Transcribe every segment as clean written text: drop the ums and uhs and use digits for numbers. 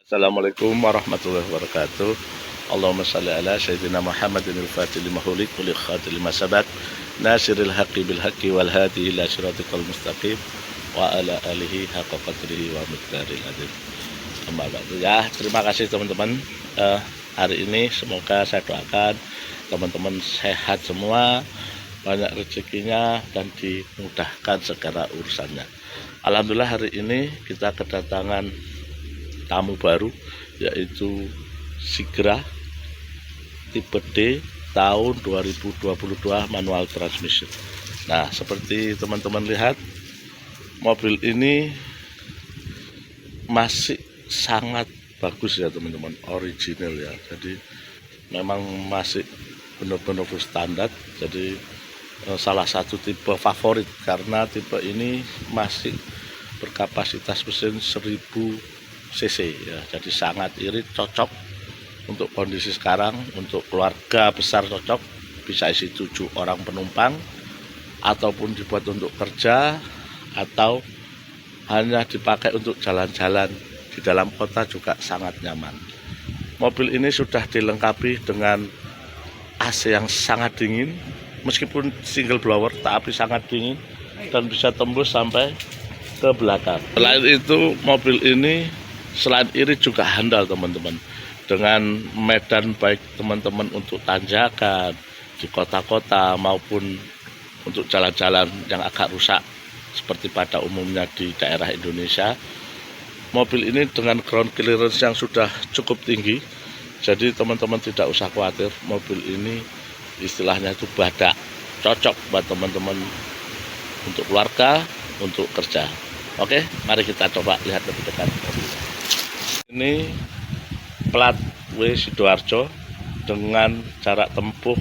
Assalamualaikum warahmatullahi wabarakatuh. Allahumma salli ala sayyidina Muhammadin al-fatih lima hulik wal khatil lima sabak nasiril haqqi bil haqqi wal hadi ila siratikal mustaqim wa ala alihi haqqa qadrihi wa miqdaril adzim. Amma ba'du. Ya, terima kasih teman-teman. Hari ini semoga saya doakan teman-teman sehat semua, banyak rezekinya dan dimudahkan segala urusannya. Alhamdulillah hari ini kita kedatangan tamu baru, yaitu Sigra tipe D tahun 2022 manual transmission. Nah, seperti teman-teman lihat, mobil ini masih sangat bagus ya teman-teman, original ya. Jadi memang masih benar-benar full standar. Jadi salah satu tipe favorit karena tipe ini masih berkapasitas mesin 1000 cc ya, jadi sangat irit, cocok untuk kondisi sekarang, untuk keluarga besar cocok, bisa isi 7 orang penumpang, ataupun dibuat untuk kerja, atau hanya dipakai untuk jalan-jalan di dalam kota juga sangat nyaman. Mobil ini sudah dilengkapi dengan AC yang sangat dingin, meskipun single blower tapi sangat dingin dan bisa tembus sampai ke belakang. Selain itu, mobil ini selain irit juga handal teman-teman, dengan medan baik teman-teman untuk tanjakan di kota-kota maupun untuk jalan-jalan yang agak rusak seperti pada umumnya di daerah Indonesia. Mobil ini dengan ground clearance yang sudah cukup tinggi, jadi teman-teman tidak usah khawatir, mobil ini istilahnya itu badak, cocok buat teman-teman untuk keluarga, untuk kerja. Oke, mari kita coba lihat lebih dekat. Ini plat W Sidoarjo dengan jarak tempuh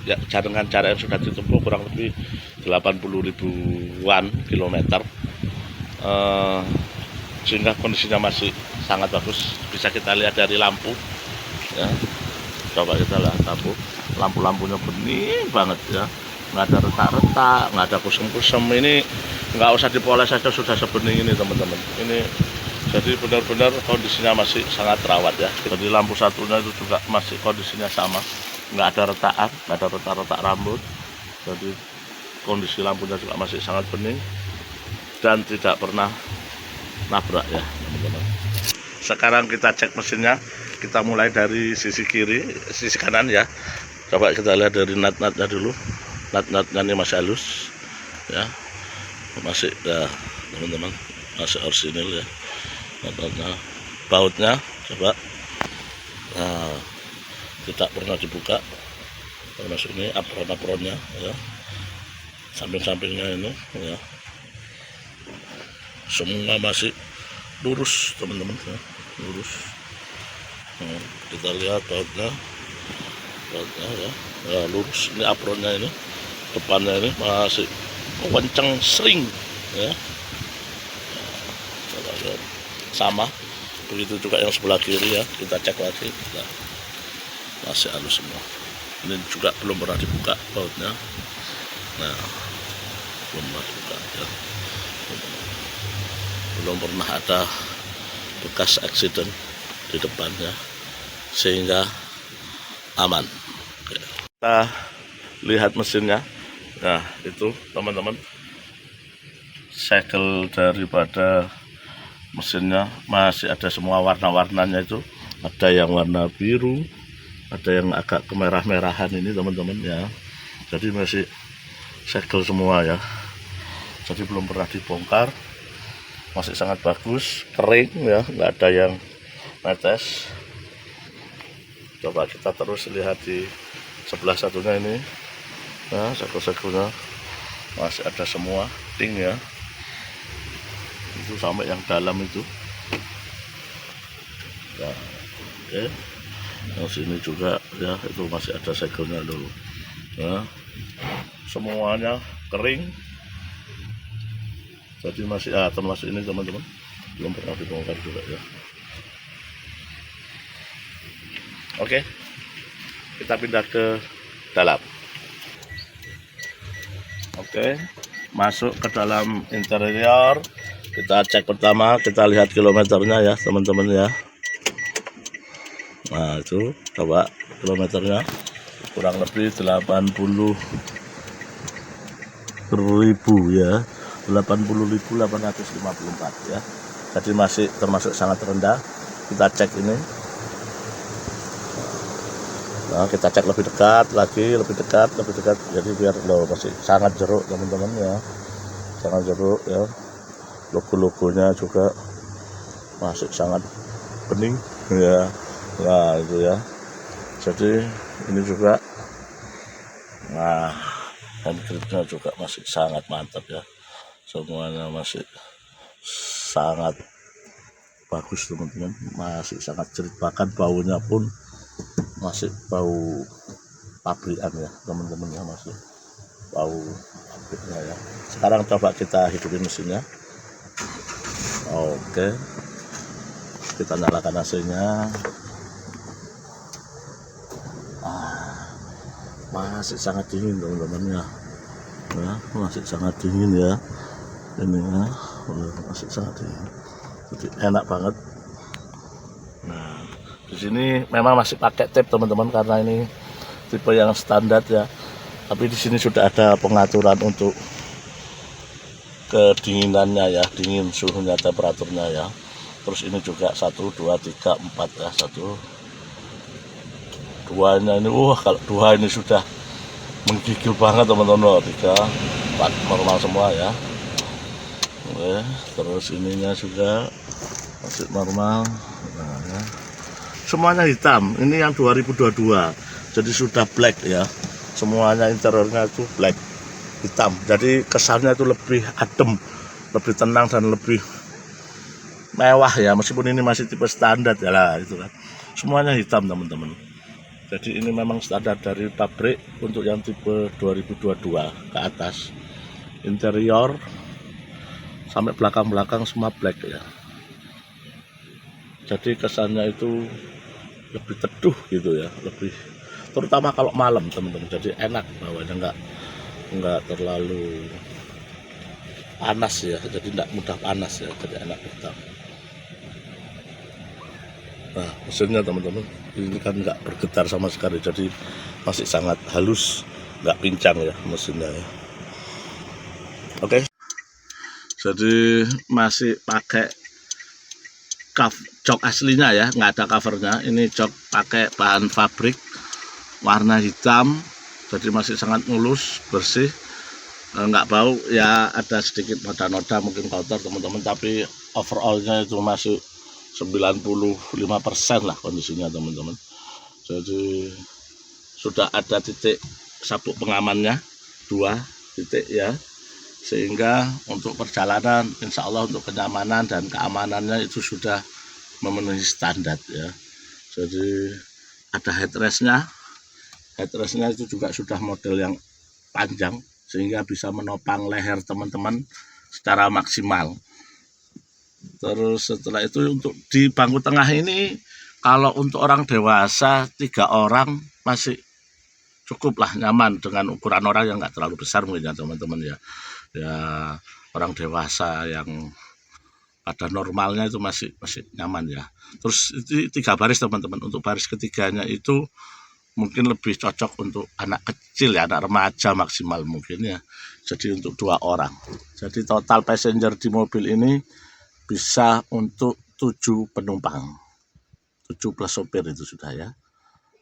ya, dengan jarak yang sudah ditempuh kurang lebih 80 ribuan kilometer, sehingga kondisinya masih sangat bagus. Bisa kita lihat dari lampu ya, coba kita lihat lampu-lampunya bening banget ya, nggak ada retak-retak, nggak ada kusem-kusem. Ini nggak usah dipoles saja sudah sebening ini teman-teman. Ini jadi benar-benar kondisinya masih sangat rawat ya. Jadi lampu satunya itu juga masih kondisinya sama, nggak ada retakan, nggak ada retak-retak rambut. Jadi kondisi lampunya juga masih sangat bening dan tidak pernah nabrak ya teman-teman. Sekarang kita cek mesinnya, kita mulai dari sisi kiri, sisi kanan ya. Coba kita lihat dari nut-nutnya dulu. Nut-nutnya ini masih halus ya, masih ya teman-teman, masih orisinil ya. Nutnya, bautnya coba, nah, tidak pernah dibuka, termasuk ini apron-apronnya ya, samping-sampingnya ini ya, semua masih lurus teman-teman ya, lurus. Nah, kita lihat bautnya ya, lurus. Ini apronnya, ini depannya ini masih kenceng sering ya. Coba lihat, sama begitu juga yang sebelah kiri ya, kita cek lagi. Nah, masih halus semua. Ini juga belum pernah dibuka bautnya. Nah, belum pernah dibuka ya. Belum pernah ada bekas accident di depannya, sehingga aman. Oke. Kita lihat mesinnya. Nah, itu teman-teman, segel daripada mesinnya masih ada semua warna-warnanya. Itu ada yang warna biru, ada yang agak kemerah-merahan ini teman-teman ya. Jadi masih segel semua ya, jadi belum pernah dibongkar, masih sangat bagus, kering ya, nggak ada yang netes. Coba kita terus lihat di sebelah satunya ini, nah segel-segelnya masih ada semua ting ya, itu sampai yang dalam itu ya. Oke, yang sini juga ya, itu masih ada segelnya dulu ya, semuanya kering. Jadi masih termasuk ini teman-teman, belum pernah dibongkar juga ya. Oke, kita pindah ke dalam. Oke, masuk ke dalam interior. Kita cek pertama, kita lihat kilometernya ya teman-teman ya. Nah itu coba kilometernya kurang lebih 80.000 ya, 80.854 ya. Jadi masih termasuk sangat rendah. Kita cek ini. Nah, kita cek lebih dekat lagi, lebih dekat. Jadi biar masih sangat jeruk teman-teman ya, sangat jeruk ya. Logo-logonya juga masih sangat bening ya. Nah itu ya. Jadi ini juga, nah handgripnya juga masih sangat mantap ya. Semuanya masih sangat bagus teman-teman, masih sangat cerit, bahkan baunya pun masih bau pabrikan ya teman-teman ya, masih bau pabriknya ya. Sekarang coba kita hidupin mesinnya. Oke, kita nyalakan AC-nya. Masih sangat dingin teman-teman ya, masih sangat dingin ya ini ya, masih sangat dingin, jadi enak banget. Nah di sini memang masih pakai tape teman-teman karena ini tipe yang standar ya, tapi di sini sudah ada pengaturan untuk kedinginannya ya, dingin suhunya, temperaturnya ya. Terus ini juga 1 2 3 4 ya, 1 2 nya ini, kalau 2 ini sudah menggigil banget teman-teman. 3 4 normal semua ya. Oke, terus ininya juga masih normal. Nah, ya. Semuanya hitam, ini yang 2022, jadi sudah black ya, semuanya interiornya itu black, hitam, jadi kesannya itu lebih adem, lebih tenang dan lebih mewah ya, meskipun ini masih tipe standar ya lah itu kan, semuanya hitam teman-teman. Jadi ini memang standar dari pabrik untuk yang tipe 2022 ke atas, interior sampai belakang-belakang semua black ya, jadi kesannya itu lebih teduh gitu ya, lebih, terutama kalau malam teman-teman, jadi enak bawahnya, nggak terlalu panas ya, jadi tidak mudah panas ya, jadi enak hitam. Nah mesinnya teman-teman ini kan nggak bergetar sama sekali, jadi masih sangat halus, nggak pincang ya mesinnya ya. Oke, jadi masih pakai jok aslinya ya, nggak ada covernya. Ini jok pakai bahan fabrik warna hitam, jadi masih sangat mulus, bersih, nggak bau ya. Ada sedikit noda-noda mungkin kotor teman-teman, tapi overallnya itu masih 95% lah kondisinya teman-teman. Jadi sudah ada titik sabuk pengamannya 2 titik ya, sehingga untuk perjalanan insya Allah untuk kenyamanan dan keamanannya itu sudah memenuhi standar ya. Jadi ada headrestnya itu juga sudah model yang panjang sehingga bisa menopang leher teman-teman secara maksimal. Terus setelah itu untuk di bangku tengah ini, kalau untuk orang dewasa 3 orang masih cukup lah, nyaman dengan ukuran orang yang nggak terlalu besar mungkin ya teman-teman ya. Ya orang dewasa yang pada normalnya itu masih nyaman ya. Terus itu 3 baris teman-teman. Untuk baris ketiganya itu mungkin lebih cocok untuk anak kecil ya, anak remaja maksimal mungkin ya. Jadi untuk 2 orang. Jadi total passenger di mobil ini bisa untuk 7 penumpang. 7 plus sopir itu sudah ya.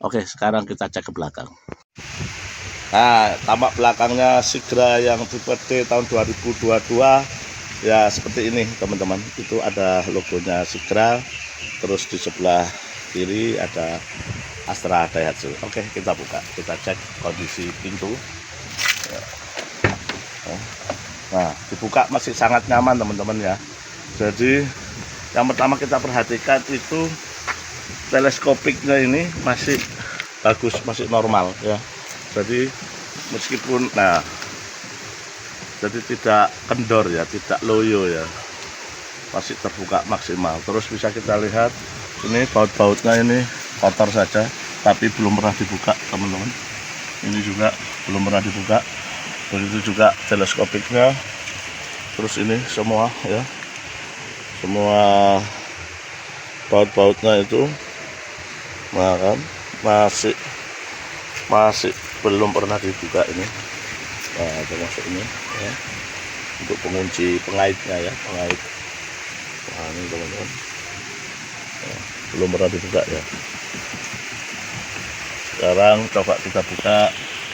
Oke, sekarang kita cek ke belakang. Nah, tampak belakangnya Sigra yang tipe D tahun 2022 ya, seperti ini teman-teman. Itu ada logonya Sigra, terus di sebelah kiri ada Astra Daihatsu. Oke, kita buka, kita cek kondisi pintu. Nah, dibuka masih sangat nyaman teman-teman ya. Jadi yang pertama kita perhatikan itu teleskopiknya ini masih bagus, masih normal ya. Jadi meskipun jadi tidak kendor ya, tidak loyo ya, masih terbuka maksimal. Terus bisa kita lihat ini baut-bautnya ini kotor saja, tapi belum pernah dibuka teman-teman. Ini juga belum pernah dibuka. Begitu juga teleskopiknya. Terus ini semua ya, semua baut-bautnya itu Nah kan masih belum pernah dibuka ini. Nah, termasuk ini ya, untuk pengunci pengaitnya ya, pengait. Nah ini teman-teman, nah, belum pernah dibuka ya. Sekarang coba kita buka,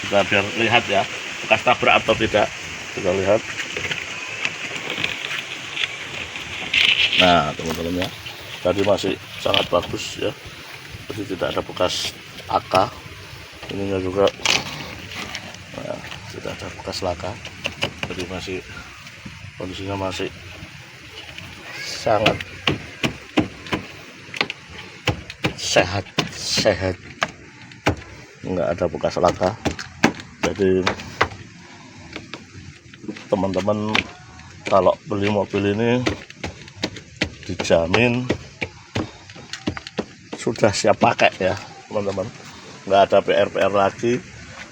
kita biar lihat ya bekas tabrak atau tidak, kita lihat. Nah teman-teman ya, tadi masih sangat bagus ya, jadi tidak ada bekas AK. Ininya juga nah, tidak ada bekas laka, jadi masih kondisinya masih sangat sehat, nggak ada bekas laka. Jadi teman-teman kalau beli mobil ini dijamin sudah siap pakai ya teman-teman, nggak ada PR lagi,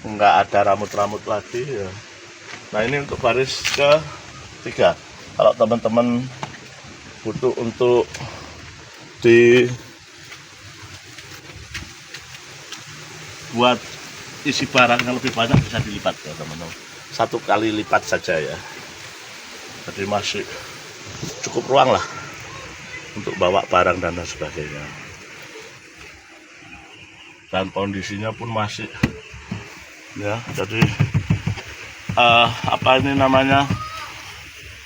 nggak ada ramut-ramut lagi ya. Nah ini untuk baris ketiga, kalau teman-teman butuh untuk buat isi barang yang lebih banyak bisa dilipat ya teman-teman, 1 kali lipat saja ya, jadi masih cukup ruang lah untuk bawa barang dan lain sebagainya. Dan kondisinya pun masih ya, jadi apa ini namanya,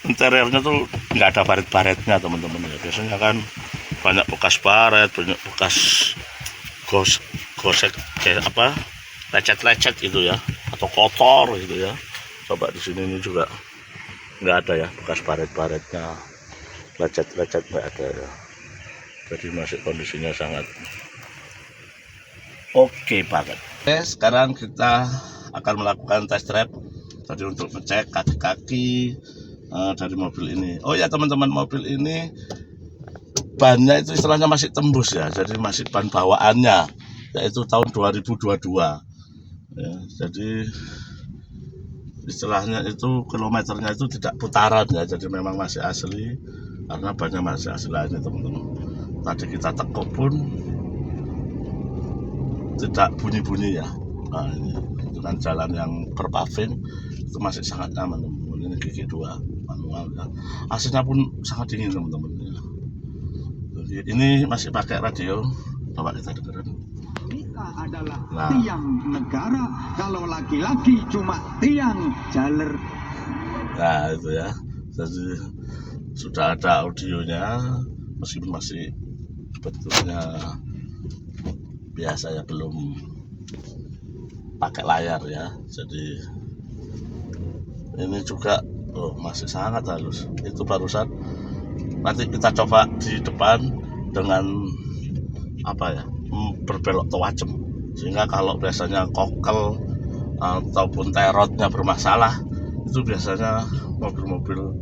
interiornya tuh nggak ada baret-baretnya teman-teman ya. Biasanya kan banyak bekas baret, banyak bekas gosek kayak apa, lecet-lecet gitu ya, atau kotor gitu ya. Coba di sini ini juga nggak ada ya bekas baret-baretnya, lecet-lecet nggak ada ya. Jadi masih kondisinya sangat oke banget. Oke, sekarang kita akan melakukan test drive tadi untuk ngecek kaki-kaki dari mobil ini. Oh ya teman-teman, mobil ini bannya itu istilahnya masih tembus ya, jadi masih ban bawaannya yaitu tahun 2022 ya, jadi istilahnya itu kilometernya itu tidak putaran ya, jadi memang masih asli karena bannya masih asli aja teman-teman. Tadi kita tekuk pun tidak bunyi-bunyi ya. Nah ini dengan jalan yang berpaving itu masih sangat nyaman teman-teman. Ini gigi 2 manual ya, AC-nya pun sangat dingin teman-teman ya. Jadi ini masih pakai radio, coba kita dengerin. Kita adalah tiang negara, kalau laki-laki cuma tiang jaler. Nah itu ya, jadi sudah ada audionya, meskipun masih sebetulnya biasa ya, belum pakai layar ya. Jadi ini juga masih sangat halus. Itu barusan, nanti kita coba di depan dengan apa ya, berbelok tajem, sehingga kalau biasanya kokel ataupun terotnya bermasalah, itu biasanya mobil-mobil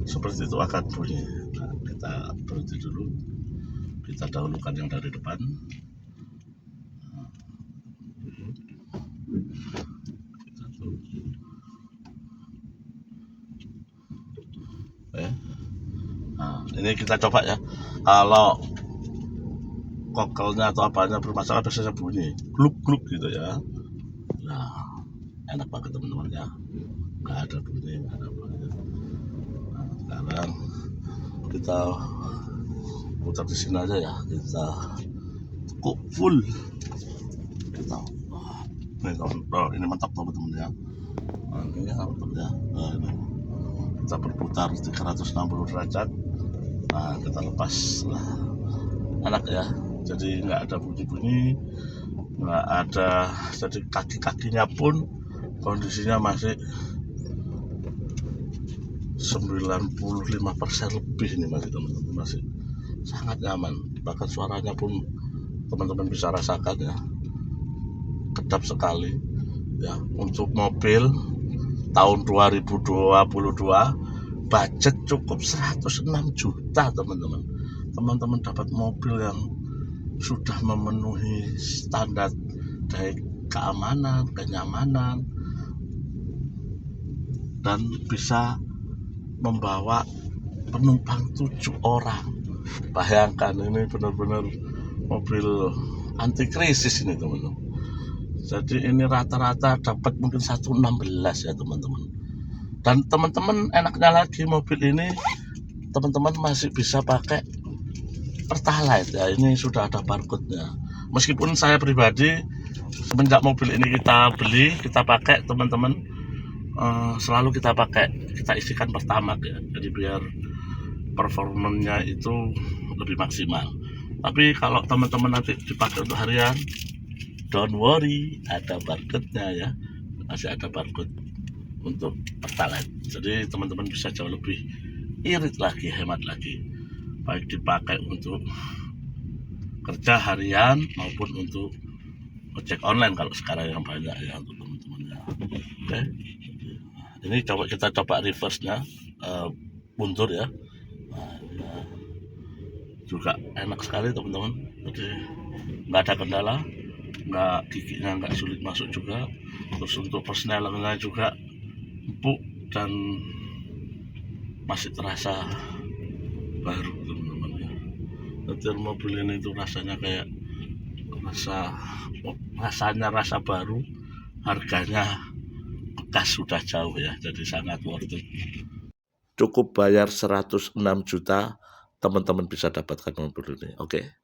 seperti itu akan bunyi. Nah, kita berhenti dulu, kita dahulukan yang dari depan. Nah, ini kita coba ya, kalau kokelnya atau apanya bermasalah biasanya bunyi gluk-gluk gitu ya. Nah enak banget teman-teman ya, nggak ada bunyi, nggak ada bunyi. Nah, sekarang kita putar di sini aja ya, kita tekuk full, kita ini mantap teman-teman ya. Nah, ini mantap ya. Nah, ini kita berputar 360 derajat. Nah kita lepas lah, enak ya, jadi nggak ada bunyi-bunyi, nggak ada. Jadi kaki-kakinya pun kondisinya masih 95% lebih ini masih teman-teman, masih sangat nyaman. Bahkan suaranya pun teman-teman bisa rasakan ya, kedap sekali ya. Untuk mobil tahun 2022, budget cukup 106 juta teman-teman. Teman-teman dapat mobil yang sudah memenuhi standar dari keamanan, kenyamanan, dan bisa membawa penumpang 7 orang. Bayangkan, ini benar-benar mobil anti krisis ini teman-teman. Jadi ini rata-rata dapat mungkin 116 ya teman-teman. Dan teman-teman enaknya lagi mobil ini teman-teman masih bisa pakai Pertalite ya, ini sudah ada barcode-nya. Meskipun saya pribadi semenjak mobil ini kita beli, kita pakai teman-teman, selalu kita pakai, kita isikan Pertamax ya, jadi biar performanya itu lebih maksimal. Tapi kalau teman-teman nanti dipakai untuk harian, don't worry, ada barcode-nya ya, masih ada barcode untuk Pertalite. Jadi teman-teman bisa jauh lebih irit lagi, hemat lagi, baik dipakai untuk kerja harian maupun untuk ojek online kalau sekarang yang banyak ya untuk teman-temannya. Oke, ini kita coba reverse-nya, mundur ya. Nah, juga enak sekali teman-teman, jadi nggak ada kendala, giginya nggak sulit masuk juga. Terus untuk persnelannya juga empuk dan masih terasa baru teman-teman ya. Nyetir mobil ini itu rasanya kayak rasanya rasa baru, harganya bekas sudah jauh ya, jadi sangat worth it. Cukup bayar 106 juta teman-teman bisa dapatkan mobil ini. Oke.